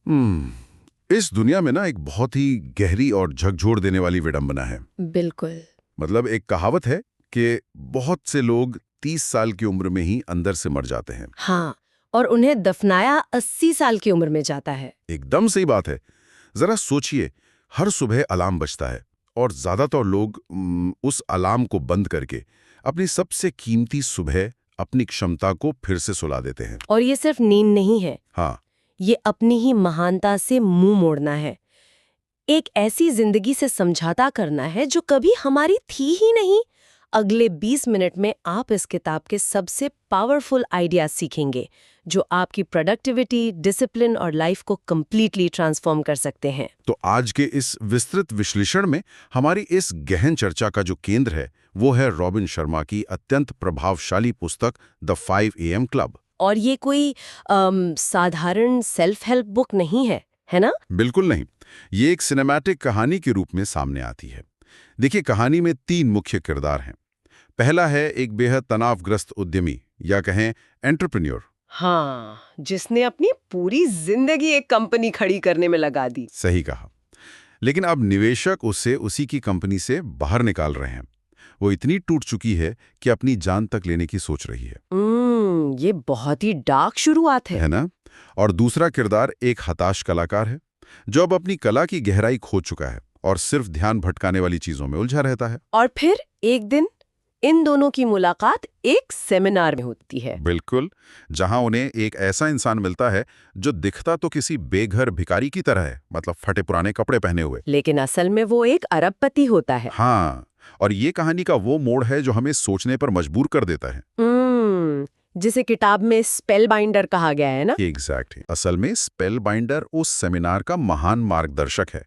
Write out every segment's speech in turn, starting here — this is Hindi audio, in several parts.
इस दुनिया में ना एक बहुत ही गहरी और झकझोर देने वाली विडंबना है। बिल्कुल। मतलब एक कहावत है कि बहुत से लोग 30 साल की उम्र में ही अंदर से मर जाते हैं। हाँ, और उन्हें दफनाया 80 साल की उम्र में जाता है। एकदम सही बात है। जरा सोचिए, हर सुबह अलार्म बजता है और ज्यादातर लोग उस अलार्म को बंद करके अपनी सबसे कीमती सुबह, अपनी क्षमता को फिर से सुला देते हैं। और ये सिर्फ नींद नहीं है, हाँ, ये अपनी ही महानता से मुंह मोड़ना है। एक ऐसी जिंदगी से समझौता करना है जो कभी हमारी थी ही नहीं। अगले 20 मिनट में आप इस किताब के सबसे पावरफुल आइडियाज सीखेंगे जो आपकी प्रोडक्टिविटी, डिसिप्लिन और लाइफ को कंप्लीटली ट्रांसफॉर्म कर सकते हैं। तो आज के इस विस्तृत विश्लेषण में हमारी इस गहन चर्चा का जो केंद्र है वो है रॉबिन शर्मा की अत्यंत प्रभावशाली पुस्तक द 5 AM क्लब। और ये कोई साधारण सेल्फ हेल्प बुक नहीं है ना? बिल्कुल नहीं। ये एक सिनेमैटिक कहानी के रूप में सामने आती है। देखिए, कहानी में 3 मुख्य किरदार हैं। पहला है एक बेहद तनावग्रस्त उद्यमी या कहें एंटरप्रेन्योर। हाँ, जिसने अपनी पूरी जिंदगी एक कंपनी खड़ी करने में लगा दी। सही कहा। लेकिन अब निवेशक उसे उसी की कंपनी से बाहर निकाल रहे हैं। वो इतनी टूट चुकी है कि अपनी जान तक लेने की सोच रही है। ये बहुत ही डार्क शुरुआत है। है ना? और दूसरा किरदार एक हताश कलाकार है जो अब अपनी कला की गहराई खो चुका है और सिर्फ ध्यान भटकाने वाली चीजों में उलझा रहता है। और फिर एक दिन इन दोनों की मुलाकात एक सेमिनार में होती है। बिल्कुल, जहां उन्हें एक ऐसा इंसान मिलता है जो दिखता तो किसी बेघर भिखारी की तरह है, मतलब फटे पुराने कपड़े पहने हुए। लेकिन असल में वो एक अरबपति होता है। हाँ, और ये कहानी का वो मोड़ है जो हमें सोचने पर मजबूर कर देता है। जिसे किताब में स्पेल बाइंडर कहा गया है ना? एग्जैक्टली। असल में स्पेल बाइंडर उस सेमिनार का महान मार्गदर्शक है।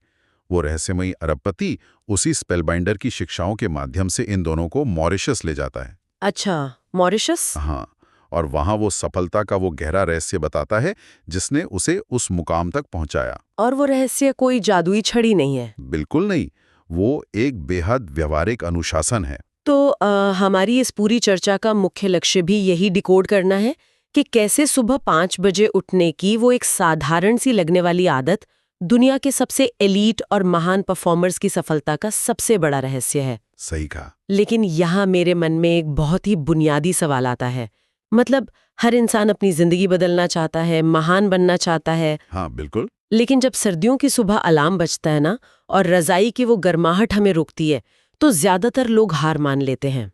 वो रहस्यमयी अरबपति उसी स्पेल बाइंडर की शिक्षाओं के माध्यम से इन दोनों को मॉरिशस ले जाता है। अच्छा, मॉरिशस? हाँ, और वहां वो सफलता का वो गहरा रहस्य बताता है जिसने उसे उस मुकाम तक पहुंचाया। और वो रहस्य कोई जादुई छड़ी नहीं है। बिल्कुल नहीं, वो एक बेहद व्यवहारिक अनुशासन है। तो हमारी इस पूरी चर्चा का मुख्य लक्ष्य भी यही डिकोड करना है कि कैसे सुबह 5 बजे उठने की वो एक साधारण सी लगने वाली आदत दुनिया के सबसे एलीट और महान परफॉर्मर्स की सफलता का सबसे बड़ा रहस्य है। सही कहा। लेकिन यहाँ मेरे मन में एक बहुत ही बुनियादी सवाल आता है। मतलब हर इंसान अपनी जिंदगी बदलना चाहता है, महान बनना चाहता है। हाँ, बिल्कुल। लेकिन जब सर्दियों की सुबह अलार्म बजता है ना, और रजाई की वो गर्माहट हमें रोकती है, तो ज्यादातर लोग हार मान लेते हैं।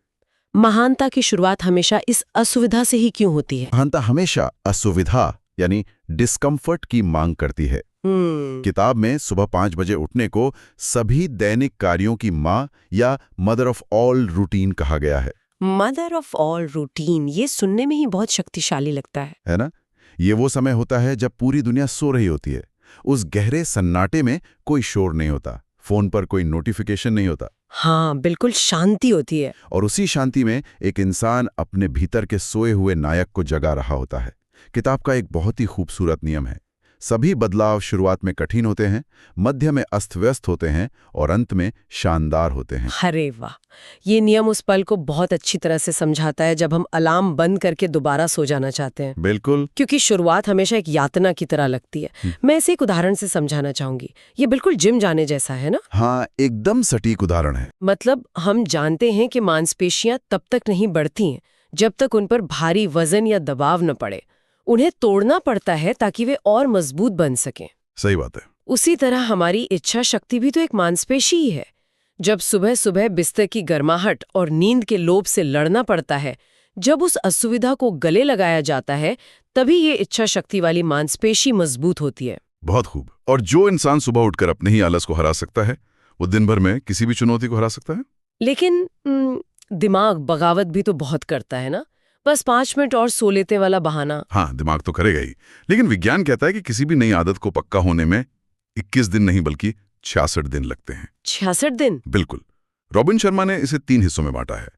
महानता की शुरुआत हमेशा इस असुविधा से ही क्यों होती है? महानता हमेशा असुविधा यानी डिस्कम्फर्ट की मांग करती है। किताब में सुबह 5 बजे उठने को सभी दैनिक कार्यों की माँ या मदर ऑफ ऑल रूटीन कहा गया है। मदर ऑफ ऑल रूटीन, ये सुनने में ही बहुत शक्तिशाली लगता है ना? ये वो समय होता है जब पूरी दुनिया सो रही होती है। उस गहरे सन्नाटे में कोई शोर नहीं होता, फोन पर कोई नोटिफिकेशन नहीं होता। हाँ, बिल्कुल शांति होती है। और उसी शांति में एक इंसान अपने भीतर के सोए हुए नायक को जगा रहा होता है। किताब का एक बहुत ही खूबसूरत नियम है, सभी बदलाव शुरुआत में कठिन होते हैं, मध्य में अस्त-व्यस्त होते हैं और अंत में शानदार होते हैं। अरे वाह, ये नियम उस पल को बहुत अच्छी तरह से समझाता है जब हम अलार्म बंद करके दोबारा सो जाना चाहते हैं। बिल्कुल। क्योंकि शुरुआत हमेशा एक यातना की तरह लगती है। मैं इसे एक उदाहरण से समझाना चाहूंगी। ये बिल्कुल जिम जाने जैसा है ना? हाँ, एकदम सटीक उदाहरण है। मतलब हम जानते हैं कि मांसपेशियां तब तक नहीं बढ़ती हैं जब तक उन पर भारी वजन या दबाव न पड़े। उन्हें तोड़ना पड़ता है ताकि वे और मजबूत बन सकें। सही बात है। उसी तरह हमारी इच्छा शक्ति भी तो एक मांसपेशी ही है। जब सुबह सुबह बिस्तर की गर्माहट और नींद के लोभ से लड़ना पड़ता है, जब उस असुविधा को गले लगाया जाता है, तभी ये इच्छा शक्ति वाली मांसपेशी मजबूत होती है। बहुत खूब। और जो इंसान सुबह उठकर अपने ही आलस को हरा सकता है, वो दिन भर में किसी भी चुनौती को हरा सकता है। लेकिन दिमाग बगावत भी तो बहुत करता है ना? बस 5 मिनट और सो लेते वाला बहाना। हाँ, दिमाग तो करेगा ही। लेकिन विज्ञान कहता है कि किसी भी नई आदत को पक्का होने में 21 दिन नहीं बल्कि 66 दिन लगते हैं। 66 दिन? बिल्कुल। रॉबिन शर्मा ने इसे 3 हिस्सों में बांटा है।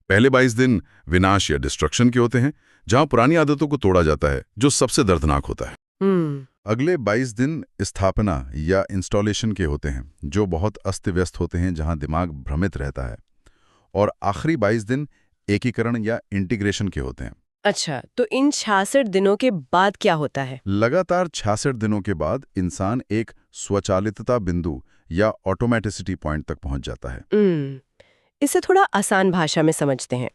पहले 22 दिन विनाश या डिस्ट्रक्शन के होते हैं, जहां पुरानी आदतों को तोड़ा जाता है, जो सबसे दर्दनाक होता है। अगले 22 दिन स्थापना या इंस्टॉलेशन के होते हैं, जो बहुत अस्त व्यस्त होते हैं, जहां दिमाग भ्रमित रहता है। और आखिरी 22 दिन एकीकरण या इंटीग्रेशन के होते हैं, अच्छा, तो इन 66 दिनों के बाद क्या होता है? लगातार 66 दिनों के बाद इंसान एक स्वचालितता बिंदु या ऑटोमेटिसिटी पॉइंट तक पहुंच जाता है। इसे थोड़ा आसान भाषा में समझते हैं।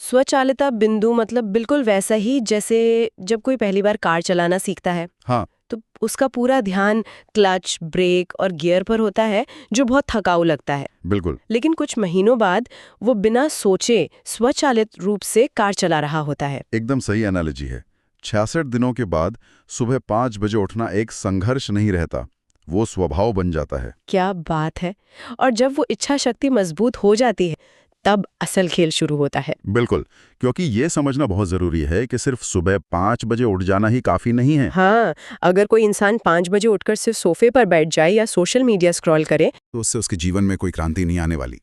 स्वचालिता बिंदु मतलब बिल्कुल वैसा ही जैसे जब कोई पहली बार कार चलाना सीखता है, हाँ, तो उसका पूरा ध्यान क्लच, ब्रेक और गियर पर होता है, जो बहुत थकाऊ लगता है। बिल्कुल। लेकिन कुछ महीनों बाद वो बिना सोचे स्वचालित रूप से कार चला रहा होता है। एकदम सही एनालॉजी है। 66 दिनों के बाद सुबह 5 बजे उठना एक संघर्ष नहीं रहता, वो स्वभाव बन जाता है। क्या बात है। और जब वो इच्छा शक्ति मजबूत हो जाती है, तब असल खेल शुरू होता है। बिल्कुल, क्योंकि ये समझना बहुत जरूरी है कि सिर्फ सुबह 5 बजे उठ जाना ही काफी नहीं है। हाँ, अगर कोई इंसान 5 बजे उठकर सिर्फ सोफे पर बैठ जाए या सोशल मीडिया स्क्रॉल करे, तो उससे उसके जीवन में कोई क्रांति नहीं आने वाली।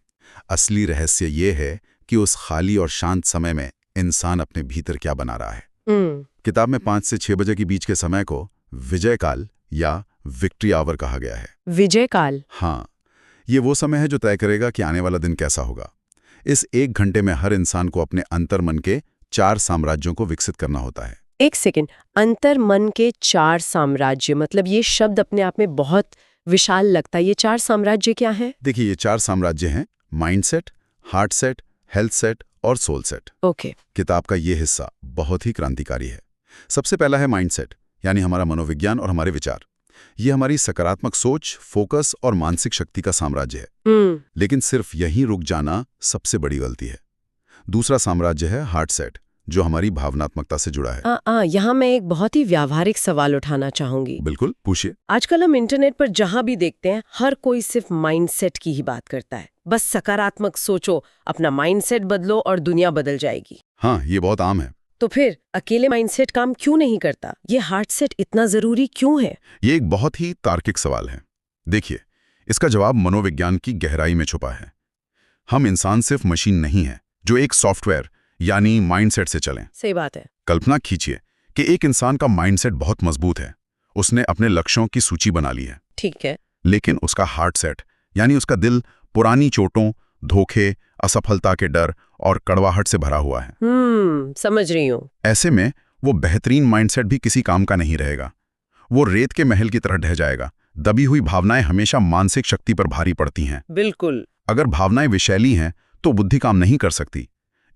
असली रहस्य ये है कि उस खाली और शांत समय में इंसान अपने भीतर क्या बना रहा है। किताब में 5 से 6 बजे के बीच के समय को विजय काल या विक्ट्री आवर कहा गया है। विजय काल? हाँ, ये वो समय है जो तय करेगा कि आने वाला दिन कैसा होगा। इस 1 घंटे में हर इंसान को अपने अंतर्मन के 4 साम्राज्यों को विकसित करना होता है। एक सेकंड, अंतर्मन के 4 साम्राज्य, मतलब ये शब्द अपने आप में बहुत विशाल लगता है। ये 4 साम्राज्य क्या हैं? देखिए, ये 4 साम्राज्य हैं: mindset, heart set, health set और सोल सेट। ओके। किताब का ये हिस्सा बहुत ही क्रांतिकारी है। सबसे पहला है माइंडसेट, यानी हमारा मनोविज्ञान और हमारे विचार। ये हमारी सकारात्मक सोच, फोकस और मानसिक शक्ति का साम्राज्य है। लेकिन सिर्फ यहीं रुक जाना सबसे बड़ी गलती है। दूसरा साम्राज्य है हार्ट सेट, जो हमारी भावनात्मकता से जुड़ा है। यहाँ मैं एक बहुत ही व्यावहारिक सवाल उठाना चाहूंगी। बिल्कुल, पूछिए। आजकल हम इंटरनेट पर जहां भी देखते हैं, हर कोई सिर्फ माइंडसेट की ही बात करता है। बस सकारात्मक सोचो, अपना माइंडसेट बदलो और दुनिया बदल जाएगी। हाँ, ये बहुत आम है। तो फिर अकेले माइंडसेट काम क्यों नहीं करता? ये हार्ट सेट इतना जरूरी क्यों है? ये एक बहुत ही तार्किक सवाल है। देखिए, इसका जवाब मनोविज्ञान की गहराई में छुपा है। हम इंसान सिर्फ मशीन नहीं है जो एक सॉफ्टवेयर यानी माइंडसेट से चलें। सही बात है। कल्पना कीजिए कि एक इंसान का माइंडसेट बहुत मजबूत है, उसने अपने लक्ष्यों की सूची बना ली है। ठीक है। लेकिन उसका हार्ट सेट यानी उसका दिल पुरानी चोटों, धोखे, असफलता के डर और कड़वाहट से भरा हुआ है। समझ रही हूँ। ऐसे में वो बेहतरीन माइंडसेट भी किसी काम का नहीं रहेगा। वो रेत के महल की तरह ढह जाएगा। दबी हुई भावनाएं हमेशा मानसिक शक्ति पर भारी पड़ती हैं। बिल्कुल। अगर भावनाएं विषैली हैं तो बुद्धि काम नहीं कर सकती।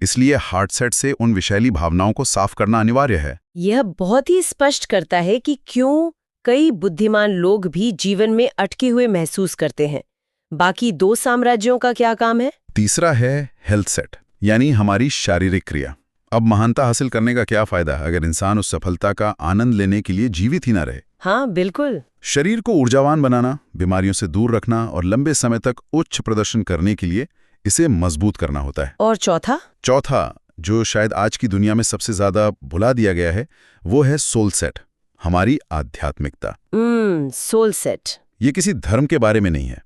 इसलिए हार्ट सेट से उन विषैली भावनाओं को साफ करना अनिवार्य है। यह बहुत ही स्पष्ट करता है कि क्यों कई बुद्धिमान लोग भी जीवन में अटके हुए महसूस करते हैं। बाकी 2 साम्राज्यों का क्या काम है? तीसरा है हेल्थ सेट, यानी हमारी शारीरिक क्रिया। अब महानता हासिल करने का क्या फायदा अगर इंसान उस सफलता का आनंद लेने के लिए जीवित ही ना रहे? हाँ, बिल्कुल। शरीर को ऊर्जावान बनाना, बीमारियों से दूर रखना और लंबे समय तक उच्च प्रदर्शन करने के लिए इसे मजबूत करना होता है। और चौथा, जो शायद आज की दुनिया में सबसे ज्यादा भुला दिया गया है, वो है सोल सेट, हमारी आध्यात्मिकता। Soul set. ये किसी धर्म के बारे में नहीं है।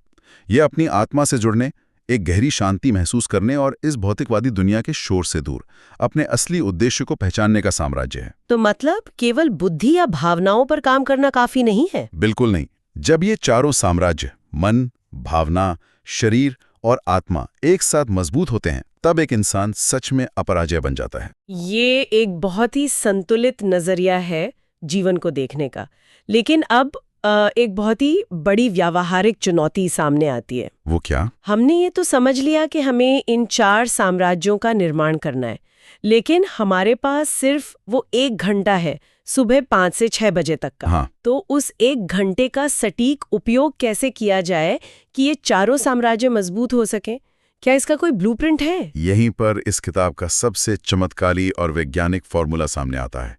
ये अपनी आत्मा से जुड़ने, एक गहरी शांति महसूस करने और इस भौतिकवादी दुनिया के शोर से दूर अपने असली उद्देश्य को पहचानने का साम्राज्य है। तो मतलब केवल बुद्धि या भावनाओं पर काम करना काफी नहीं है? बिल्कुल नहीं। जब ये चारों साम्राज्य मन, भावना, शरीर और आत्मा एक साथ मजबूत होते हैं, तब एक इंसान सच में अपराजय बन जाता है। ये एक बहुत ही संतुलित नजरिया है जीवन को देखने का। लेकिन अब एक बहुत ही बड़ी व्यावहारिक चुनौती सामने आती है। वो क्या? हमने ये तो समझ लिया कि हमें इन 4 साम्राज्यों का निर्माण करना है, लेकिन हमारे पास सिर्फ वो 1 घंटा है, सुबह 5 से 6 बजे तक का। हाँ। तो उस 1 घंटे का सटीक उपयोग कैसे किया जाए कि ये चारों साम्राज्य मजबूत हो सकें? क्या इसका कोई ब्लूप्रिंट है? यहीं पर इस किताब का सबसे चमत्कारी और वैज्ञानिक फॉर्मूला सामने आता है।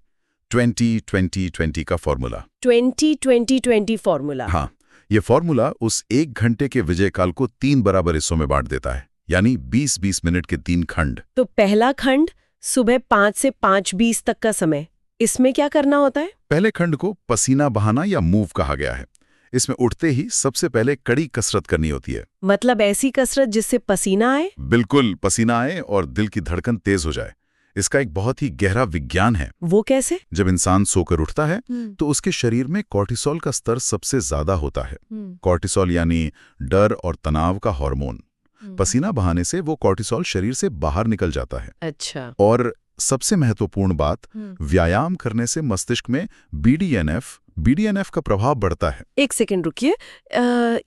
20-20-20 का फॉर्मूला। 20-20-20 फॉर्मूला। हाँ, ये फॉर्मूला उस 1 घंटे के विजय काल को 3 बराबर हिस्सों में बांट देता है, यानी 20-20 मिनट के 3 खंड। तो पहला खंड सुबह 5 से 5:20 तक का समय, इसमें क्या करना होता है? पहले खंड को पसीना बहाना या मूव कहा गया है। इसमें उठते ही सबसे पहले कड़ी कसरत करनी होती है। मतलब ऐसी कसरत जिससे पसीना आए? बिल्कुल, पसीना आए और दिल की धड़कन तेज हो जाए। इसका एक बहुत ही गहरा विज्ञान है। वो कैसे? जब इंसान सोकर उठता है तो उसके शरीर में कॉर्टिसोल का स्तर सबसे ज्यादा होता है। कॉर्टिसोल यानी डर और तनाव का हार्मोन। पसीना बहाने से वो कॉर्टिसोल शरीर से बाहर निकल जाता है। अच्छा। और सबसे महत्वपूर्ण बात, व्यायाम करने से मस्तिष्क में BDNF का प्रभाव बढ़ता है। एक सेकंड रुकिए,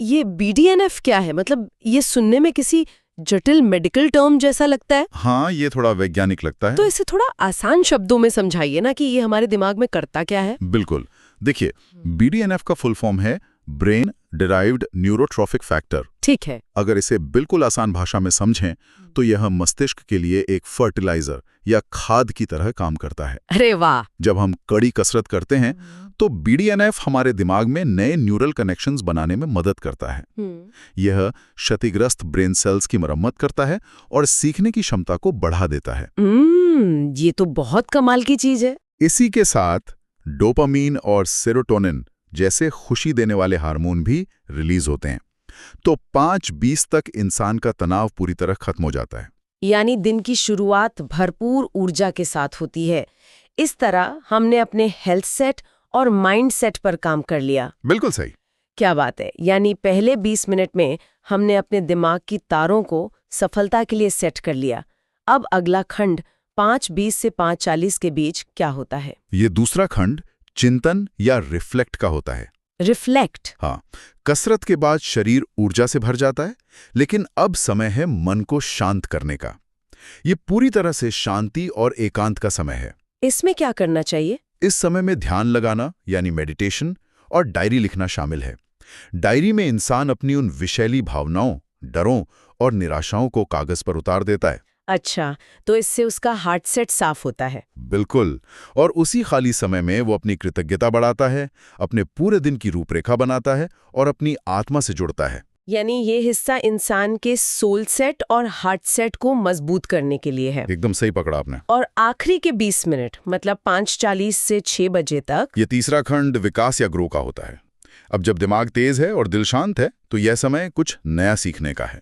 ये BDNF क्या है? मतलब ये सुनने में किसी जटिल मेडिकल टर्म जैसा लगता है। हाँ, ये थोड़ा वैज्ञानिक लगता है। तो इसे थोड़ा आसान शब्दों में समझाइए ना कि ये हमारे दिमाग में करता क्या है। बिल्कुल, देखिए, BDNF का फुल फॉर्म है ब्रेन डिराइव्ड न्यूरोट्रॉफिक फैक्टर। ठीक है। अगर इसे बिल्कुल आसान भाषा में समझें तो यह मस्तिष्क के लिए एक फर्टिलाइजर या खाद की तरह काम करता है। अरे वाह! जब हम कड़ी कसरत करते हैं तो BDNF हमारे दिमाग में नए न्यूरल कनेक्शंस बनाने में मदद करता है। यह क्षतिग्रस्त ब्रेन सेल्स की मरम्मत करता है और सीखने की क्षमता को बढ़ा देता है। ये तो बहुत कमाल की चीज है। इसी के साथ डोपामीन और सेरोटोनिन जैसे खुशी देने वाले हार्मोन भी रिलीज होते हैं। तो 5:20 तक इंसान का तनाव पूरी तरह खत्म हो जाता है। यानी दिन की शुरुआत भरपूर ऊर्जा के साथ होती है। इस तरह हमने अपने हेल्थ सेट और माइंड सेट पर काम कर लिया। बिल्कुल सही। क्या बात है। यानी पहले 20 मिनट में हमने अपने दिमाग की तारों को सफलता के लिए सेट कर लिया। अब अगला खंड 5:20 से 5:40 के बीच क्या होता है? ये दूसरा खंड चिंतन या रिफ्लेक्ट का होता है। रिफ्लेक्ट? हाँ, कसरत के बाद शरीर ऊर्जा से भर जाता है, लेकिन अब समय है मन को शांत करने का। ये पूरी तरह से शांति और एकांत का समय है। इसमें क्या करना चाहिए? इस समय में ध्यान लगाना यानी मेडिटेशन और डायरी लिखना शामिल है। डायरी में इंसान अपनी उन विषैली भावनाओं, डरों और निराशाओं को कागज पर उतार देता है। अच्छा, तो इससे उसका हार्ट सेट साफ होता है। बिल्कुल। और उसी खाली समय में वो अपनी कृतज्ञता बढ़ाता है, अपने पूरे दिन की रूपरेखा बनाता है और अपनी आत्मा से जुड़ता है। यानी ये हिस्सा इंसान के सोल सेट और हार्ट सेट को मजबूत करने के लिए है। एकदम सही पकड़ा आपने। और आखिरी के 20 मिनट मतलब 5:40 से 6 बजे तक, ये तीसरा खंड विकास या ग्रो का होता है। अब जब दिमाग तेज है और दिल शांत है तो यह समय कुछ नया सीखने का है।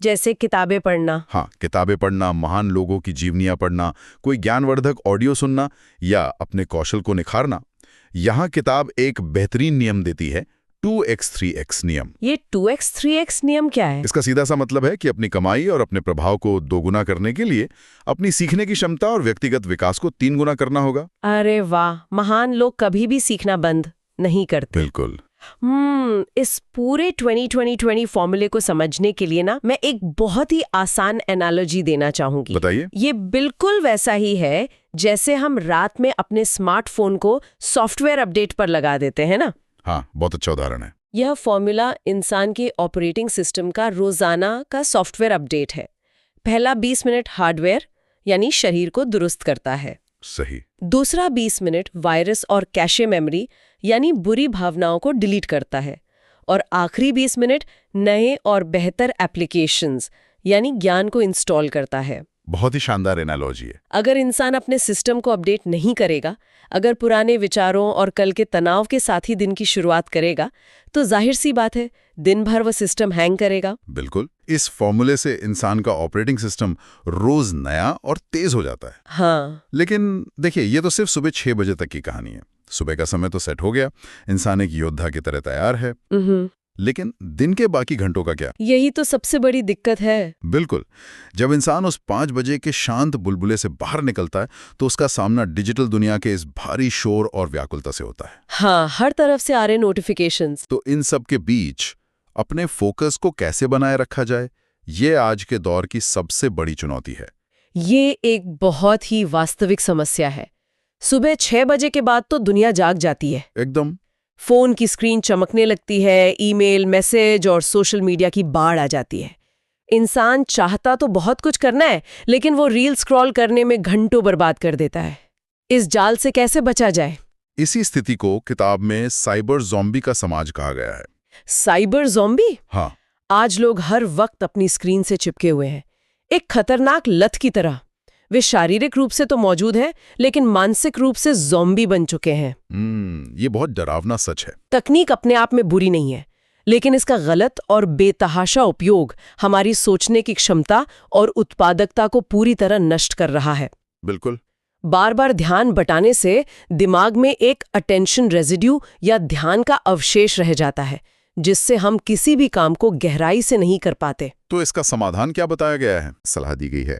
जैसे किताबें पढ़ना। हाँ, किताबें पढ़ना, महान लोगों की जीवनियां पढ़ना, कोई ज्ञानवर्धक ऑडियो सुनना या अपने कौशल को निखारना। यहाँ किताब एक बेहतरीन नियम देती है, 2x3x नियम। ये 2x3x नियम क्या है? इसका सीधा सा मतलब है कि अपनी कमाई और अपने प्रभाव को 2 गुना करने के लिए अपनी सीखने की क्षमता और व्यक्तिगत विकास को 3 गुना करना होगा। अरे वाह! महान लोग कभी भी सीखना बंद नहीं करते। बिल्कुल। इस पूरे 20-20-20 फॉर्मूले को समझने के लिए ना मैं एक बहुत ही आसान एनालॉजी देना चाहूंगी। बताइए। ये बिल्कुल वैसा ही है जैसे हम रात में अपने स्मार्टफोन को सॉफ्टवेयर अपडेट पर लगा देते हैं ना। हाँ, बहुत अच्छा उदाहरण है। यह फॉर्मूला इंसान के ऑपरेटिंग सिस्टम का रोजाना का सॉफ्टवेयर अपडेट है। पहला 20 मिनट हार्डवेयर यानी शरीर को दुरुस्त करता है। सही। दूसरा 20 मिनट वायरस और कैशे मेमोरी यानी बुरी भावनाओं को डिलीट करता है। और आखिरी 20 मिनट नए और बेहतर एप्लीकेशंस यानी ज्ञान को इंस्टॉल करता है। बहुत ही शानदार एनालॉजी है। अगर इंसान अपने सिस्टम को अपडेट नहीं करेगा, अगर पुराने विचारों और कल के तनाव के साथ ही दिन की शुरुआत करेगा, तो जाहिर सी बात है दिन भर वो सिस्टम हैंग करेगा। बिल्कुल। इस फॉर्मूले से इंसान का ऑपरेटिंग सिस्टम रोज नया और तेज हो जाता है। हाँ। लेकिन देखिए, ये तो सिर्फ सुबह 6 बजे तक की कहानी है। सुबह का समय तो सेट हो गया, इंसान एक योद्धा की तरह तैयार है। लेकिन दिन के बाकी घंटों का क्या? यही तो सबसे बड़ी दिक्कत है। बिल्कुल। जब इंसान उस 5 बजे के शांत बुलबुले से बाहर निकलता है तो उसका सामना डिजिटल दुनिया के इस भारी शोर और व्याकुलता से होता है। हाँ, हर तरफ से आ रहे नोटिफिकेशंस। तो इन सब के बीच अपने फोकस को कैसे बनाए रखा जाए, ये आज के दौर की सबसे बड़ी चुनौती है। ये एक बहुत ही वास्तविक समस्या है। सुबह 6 बजे के बाद तो दुनिया जाग जाती है। एकदम। फोन की स्क्रीन चमकने लगती है, ईमेल, मैसेज और सोशल मीडिया की बाढ़ आ जाती है। इंसान चाहता तो बहुत कुछ करना है, लेकिन वो रील स्क्रॉल करने में घंटों बर्बाद कर देता है। इस जाल से कैसे बचा जाए? इसी स्थिति को किताब में साइबर ज़ॉम्बी का समाज कहा गया है। Cyber zombie? हाँ। आज लोग हर वक्त अपनी स्क्रीन से चिपके हुए हैं, एक खतरनाक लत की तरह। वे शारीरिक रूप से तो मौजूद हैं, लेकिन मानसिक रूप से ज़ॉम्बी बन चुके हैं। ये बहुत डरावना सच है। तकनीक अपने आप में बुरी नहीं है, लेकिन इसका गलत और बेतहाशा उपयोग हमारी सोचने की क्षमता और उत्पादकता को पूरी तरह नष्ट कर रहा है। बिल्कुल। बार बार ध्यान बटाने से दिमाग में एक अटेंशन रेजिड्यू या ध्यान का अवशेष रह जाता है, जिससे हम किसी भी काम को गहराई से नहीं कर पाते। तो इसका समाधान क्या बताया गया है? सलाह दी गई है,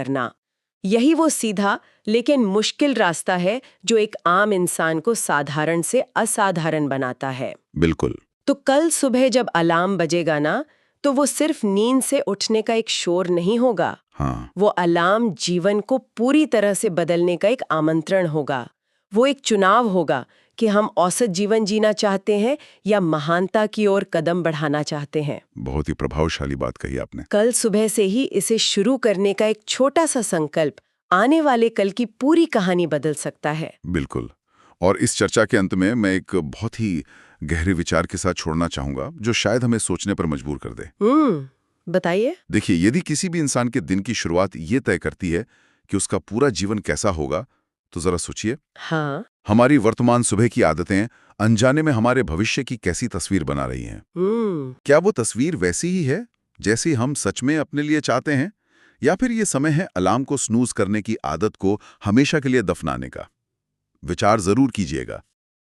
करना। यही वो सीधा लेकिन मुश्किल रास्ता है जो एक आम इंसान को साधारण से असाधारण बनाता है। बिल्कुल। तो कल सुबह जब अलार्म बजेगा ना, तो वो सिर्फ नींद से उठने का एक शोर नहीं होगा। हाँ, वो अलार्म जीवन को पूरी तरह से बदलने का एक आमंत्रण होगा। वो एक चुनाव होगा कि हम औसत जीवन जीना चाहते हैं या महानता की ओर कदम बढ़ाना चाहते हैं। बहुत ही प्रभावशाली बात कही आपने। कल सुबह से ही इसे शुरू करने का एक छोटा सा संकल्प आने वाले कल की पूरी कहानी बदल सकता है। बिल्कुल। और इस चर्चा के अंत में मैं एक बहुत ही गहरे विचार के साथ छोड़ना चाहूंगा जो शायद हमें सोचने पर मजबूर कर दे। बताइए। देखिए, यदि किसी भी इंसान के दिन की शुरुआत ये तय करती है कि उसका पूरा जीवन कैसा होगा, तो जरा सोचिए, हाँ। हमारी वर्तमान सुबह की आदतें अनजाने में हमारे भविष्य की कैसी तस्वीर बना रही हैं। क्या वो तस्वीर वैसी ही है जैसी हम सच में अपने लिए चाहते हैं, या फिर ये समय है अलार्म को स्नूज करने की आदत को हमेशा के लिए दफनाने का? विचार जरूर कीजिएगा।